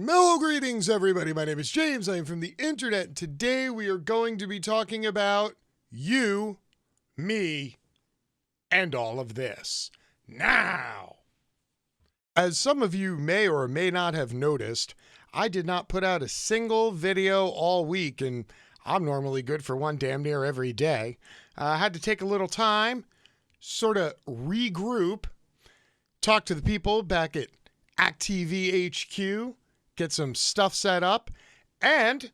Mellow greetings, everybody. My name is James. I am from the internet. Today we are going to be talking about you, me, and all of this. Now, as some of you may or may not have noticed, I did not put out a single video all week, and I'm normally good for one damn near every day. I had to take a little time, sort of regroup, talk to the people back at actTV HQ, get some stuff set up, and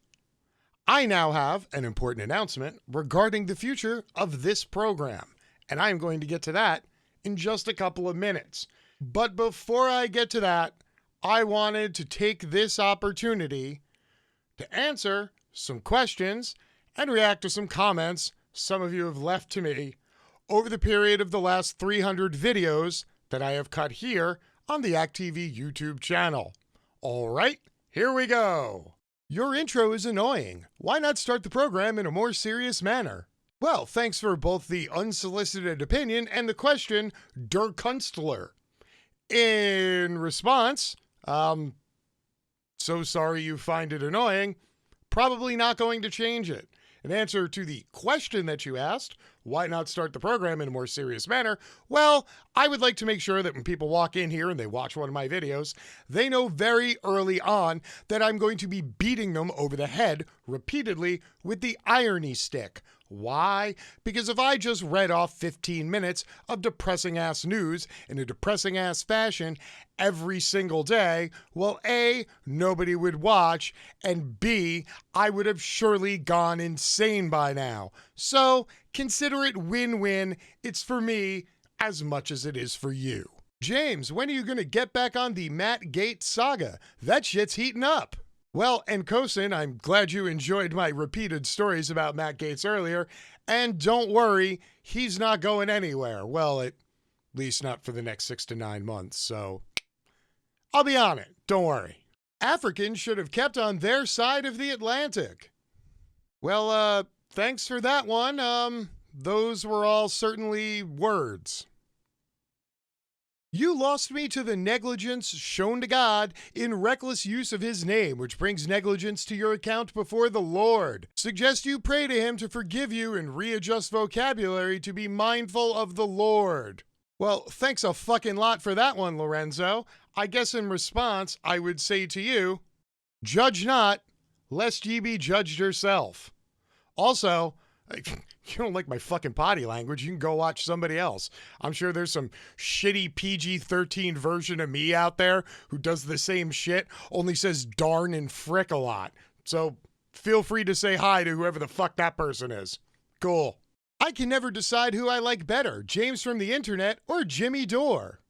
I now have an important announcement regarding the future of this program, and I am going to get to that in just a couple of minutes. But before I get to that, I wanted to take this opportunity to answer some questions and react to some comments some of you have left to me over the period of the last 300 videos that I have cut here on the actTV YouTube channel. All right, here we go. Your intro is annoying. Why not start the program in a more serious manner? Well, thanks for both the unsolicited opinion and the question, Der Kunstler. In response, so sorry you find it annoying, probably not going to change it. In answer to the question that you asked, why not start the program in a more serious manner? Well, I would like to make sure that when people walk in here and they watch one of my videos, they know very early on that I'm going to be beating them over the head repeatedly with the irony stick. Why? Because if I just read off 15 minutes of depressing ass news in a depressing ass fashion every single day, well, A, nobody would watch, and B, I would have surely gone insane by now. So consider it win-win. It's for me as much as it is for you. James, when are you going to get back on the Matt Gaetz saga? That shit's heating up. Well, and Kosin, I'm glad you enjoyed my repeated stories about Matt Gaetz earlier, and don't worry, he's not going anywhere. Well, at least not for the next 6 to 9 months, so I'll be on it, don't worry. Africans should have kept on their side of the Atlantic. Well, thanks for that one. Those were all certainly words. You lost me to the negligence shown to God in reckless use of his name, which brings negligence to your account before the Lord. Suggest you pray to him to forgive you and readjust vocabulary to be mindful of the Lord. Well, thanks a fucking lot for that one, Lorenzo. I guess in response, I would say to you, judge not, lest ye be judged yourself. Also, you don't like my fucking potty language, you can go watch somebody else. I'm sure there's some shitty PG-13 version of me out there who does the same shit, only says darn and frick a lot. So feel free to say hi to whoever the fuck that person is. Cool. I can never decide who I like better, James from the internet or Jimmy Dore.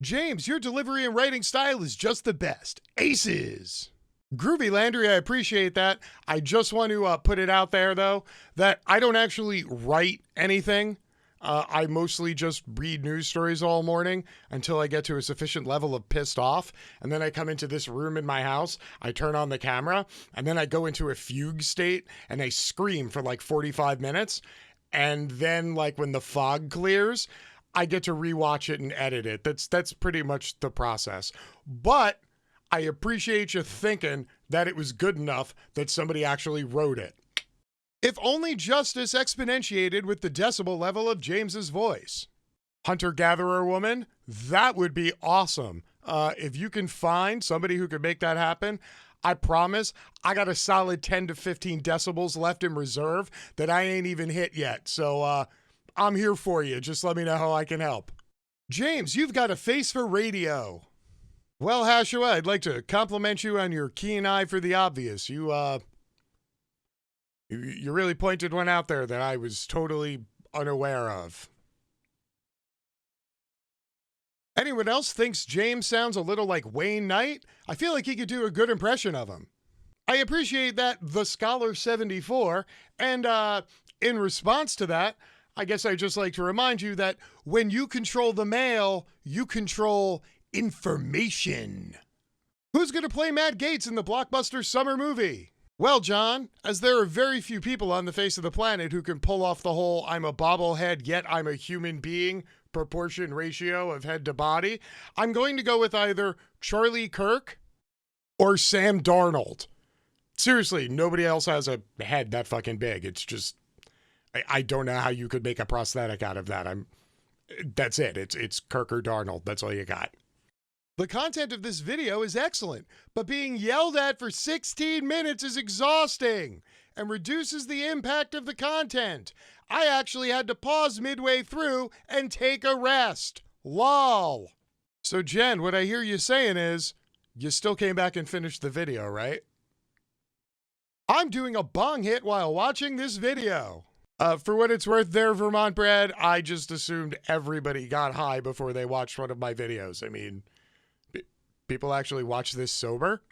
James, your delivery and writing style is just the best. Aces. Groovy Landry, I appreciate that. I just want to put it out there, though, that I don't actually write anything. I mostly just read news stories all morning until I get to a sufficient level of pissed off. And then I come into this room in my house, I turn on the camera, and then I go into a fugue state and I scream for like 45 minutes. And then, like, when the fog clears, I get to rewatch it and edit it. That's pretty much the process. But I appreciate you thinking that it was good enough that somebody actually wrote it. If only justice exponentiated with the decibel level of James's voice. Hunter-gatherer woman, that would be awesome. If you can find somebody who could make that happen, I promise I got a solid 10 to 15 decibels left in reserve that I ain't even hit yet. So, I'm here for you. Just let me know how I can help. James, you've got a face for radio. Well, Hashua, I'd like to compliment you on your keen eye for the obvious. You really pointed one out there that I was totally unaware of. Anyone else thinks James sounds a little like Wayne Knight? I feel like he could do a good impression of him. I appreciate that, The Scholar 74, and in response to that, I guess I'd just like to remind you that when you control the mail, you control information. Who's going to play Matt Gaetz in the blockbuster summer movie? Well, John, as there are very few people on the face of the planet who can pull off the whole I'm a bobblehead yet I'm a human being proportion ratio of head to body, I'm going to go with either Charlie Kirk or Sam Darnold. Seriously, nobody else has a head that fucking big. It's just, I don't know how you could make a prosthetic out of that. That's it. It's Kirk or Darnold. That's all you got. The content of this video is excellent, but being yelled at for 16 minutes is exhausting and reduces the impact of the content. I actually had to pause midway through and take a rest. Lol. So Jen, what I hear you saying is, you still came back and finished the video, right? I'm doing a bong hit while watching this video. For what it's worth there, Vermont Brad, I just assumed everybody got high before they watched one of my videos. I mean, people actually watch this sober?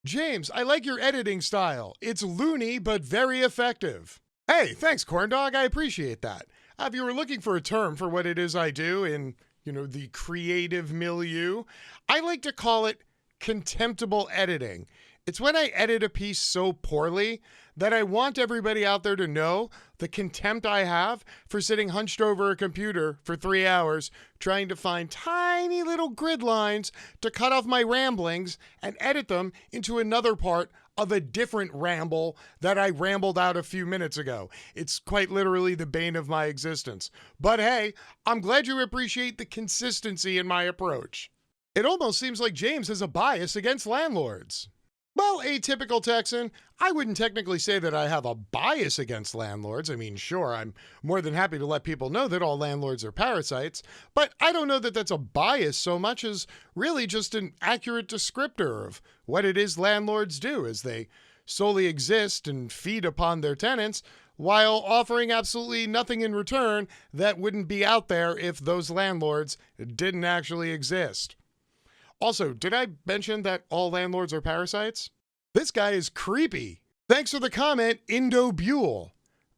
James, I like your editing style. It's loony, but very effective. Hey, thanks, Corn Dog. I appreciate that. If you were looking for a term for what it is I do in, the creative milieu, I like to call it contemptible editing. It's when I edit a piece so poorly that I want everybody out there to know the contempt I have for sitting hunched over a computer for 3 hours trying to find tiny little grid lines to cut off my ramblings and edit them into another part of a different ramble that I rambled out a few minutes ago. It's quite literally the bane of my existence. But hey, I'm glad you appreciate the consistency in my approach. It almost seems like James has a bias against landlords. Well, a typical Texan, I wouldn't technically say that I have a bias against landlords. I mean, sure, I'm more than happy to let people know that all landlords are parasites, but I don't know that that's a bias so much as really just an accurate descriptor of what it is landlords do, as they solely exist and feed upon their tenants while offering absolutely nothing in return that wouldn't be out there if those landlords didn't actually exist. Also, did I mention that all landlords are parasites? This guy is creepy. Thanks for the comment, Indo Buell.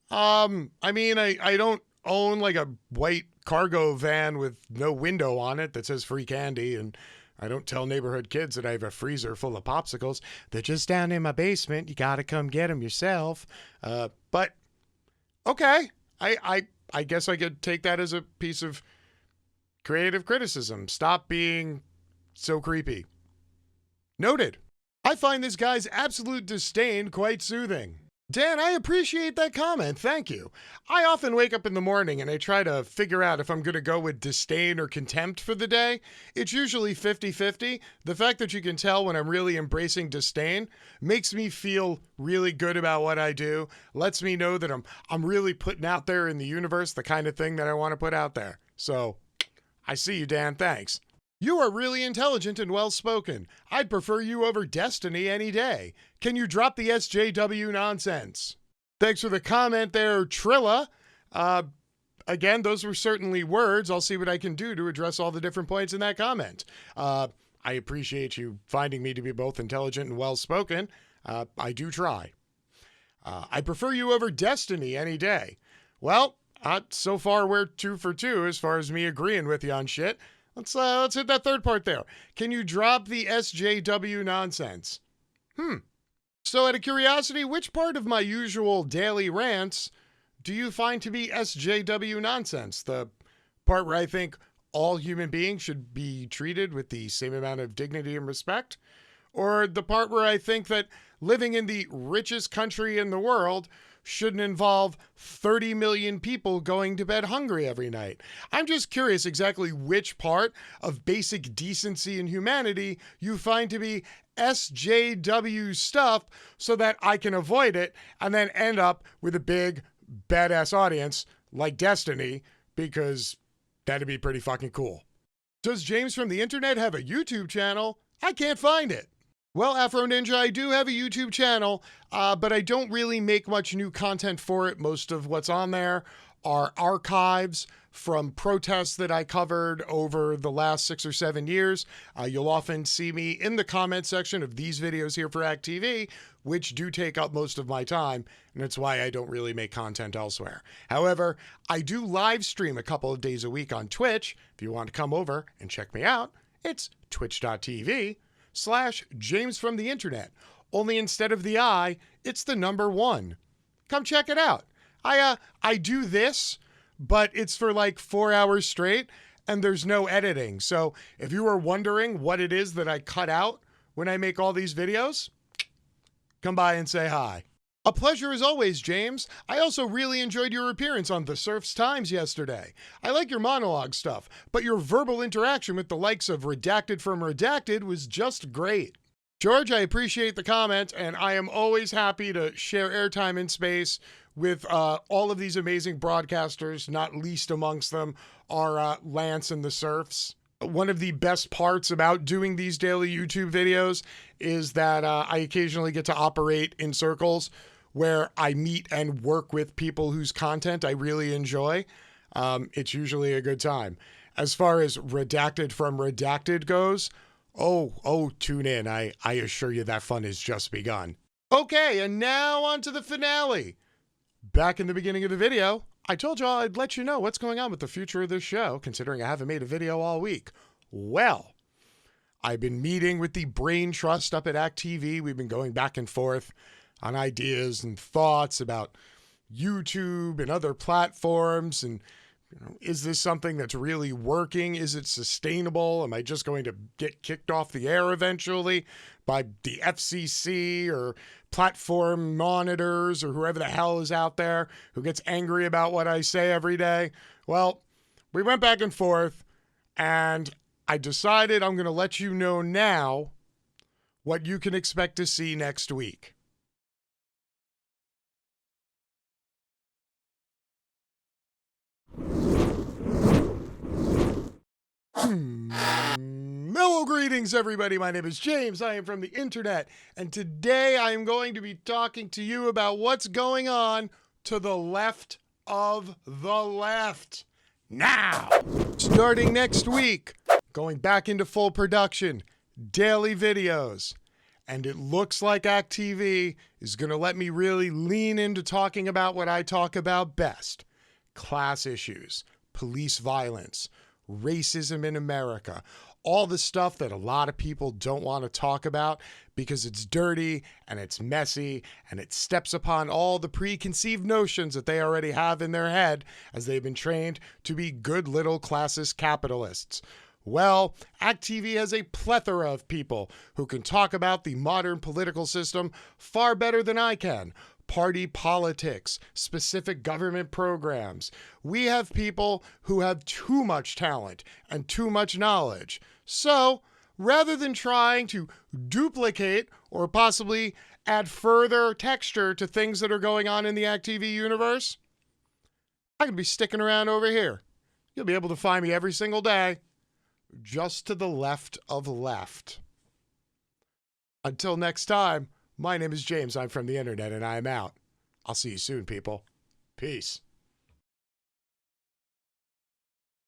I mean, I don't own like a white cargo van with no window on it that says free candy, and I don't tell neighborhood kids that I have a freezer full of popsicles. They're just down in my basement. You gotta come get them yourself. But okay, I guess I could take that as a piece of creative criticism. Stop being so creepy. Noted. I find this guy's absolute disdain quite soothing. Dan, I appreciate that comment. Thank you. I often wake up in the morning and I try to figure out if I'm going to go with disdain or contempt for the day. It's usually 50-50. The fact that you can tell when I'm really embracing disdain makes me feel really good about what I do, lets me know that I'm really putting out there in the universe the kind of thing that I want to put out there. So, I see you, Dan. Thanks. You are really intelligent and well-spoken. I'd prefer you over Destiny any day. Can you drop the SJW nonsense? Thanks for the comment there, Trilla. Again, those were certainly words. I'll see what I can do to address all the different points in that comment. I appreciate you finding me to be both intelligent and well-spoken. I do try. I prefer you over Destiny any day. Well, so far we're 2 for 2 as far as me agreeing with you on shit. Let's hit that third part there. Can you drop the SJW nonsense? So out of curiosity, which part of my usual daily rants do you find to be SJW nonsense? The part where I think all human beings should be treated with the same amount of dignity and respect? Or the part where I think that living in the richest country in the world shouldn't involve 30 million people going to bed hungry every night? I'm just curious exactly which part of basic decency and humanity you find to be SJW stuff so that I can avoid it and then end up with a big badass audience like Destiny, because that'd be pretty fucking cool. Does James from the Internet have a YouTube channel? I can't find it. Well, Afro Ninja, I do have a YouTube channel, but I don't really make much new content for it. Most of what's on there are archives from protests that I covered over the last 6 or 7 years. You'll often see me in the comment section of these videos here for actTV, which do take up most of my time, and that's why I don't really make content elsewhere. However, I do live stream a couple of days a week on Twitch. If you want to come over and check me out, it's twitch.tv/JamesFromTheInternet. only instead of the I, it's the number 1. Come check it out. I do this, but it's for like 4 hours straight, and there's no editing. So if you were wondering what it is that I cut out when I make all these videos, come by and say hi. A pleasure as always, James. I also really enjoyed your appearance on The Surf's Times yesterday. I like your monologue stuff, but your verbal interaction with the likes of Redacted from Redacted was just great. George, I appreciate the comment, and I am always happy to share airtime in space with all of these amazing broadcasters, not least amongst them are Lance and the Surfs. One of the best parts about doing these daily YouTube videos is that I occasionally get to operate in circles where I meet and work with people whose content I really enjoy. It's usually a good time. As far as Redacted from Redacted goes, oh, tune in. I assure you that fun has just begun. Okay, and now on to the finale. Back in the beginning of the video, I told y'all I'd let you know what's going on with the future of this show, considering I haven't made a video all week. Well, I've been meeting with the Brain Trust up at actTV. We've been going back and forth on ideas and thoughts about YouTube and other platforms. And is this something that's really working? Is it sustainable? Am I just going to get kicked off the air eventually by the FCC or platform monitors or whoever the hell is out there who gets angry about what I say every day? Well, we went back and forth, and I decided I'm going to let you know now what you can expect to see next week. Mellow greetings, everybody. My name is James. I am from the internet, and today I am going to be talking to you about what's going on to the left of the left. Now, starting next week, going back into full production, daily videos, and it looks like actTV is going to let me really lean into talking about what I talk about best: class issues, police violence, racism in America, all the stuff that a lot of people don't want to talk about because it's dirty and it's messy and it steps upon all the preconceived notions that they already have in their head as they've been trained to be good little classist capitalists. Well, actTV has a plethora of people who can talk about the modern political system far better than I can. Party politics, specific government programs. We have people who have too much talent and too much knowledge. So, rather than trying to duplicate or possibly add further texture to things that are going on in the actTV universe, I can be sticking around over here. You'll be able to find me every single day, just to the left of left. Until next time, my name is James. I'm from the internet, and I'm out. I'll see you soon, people. Peace.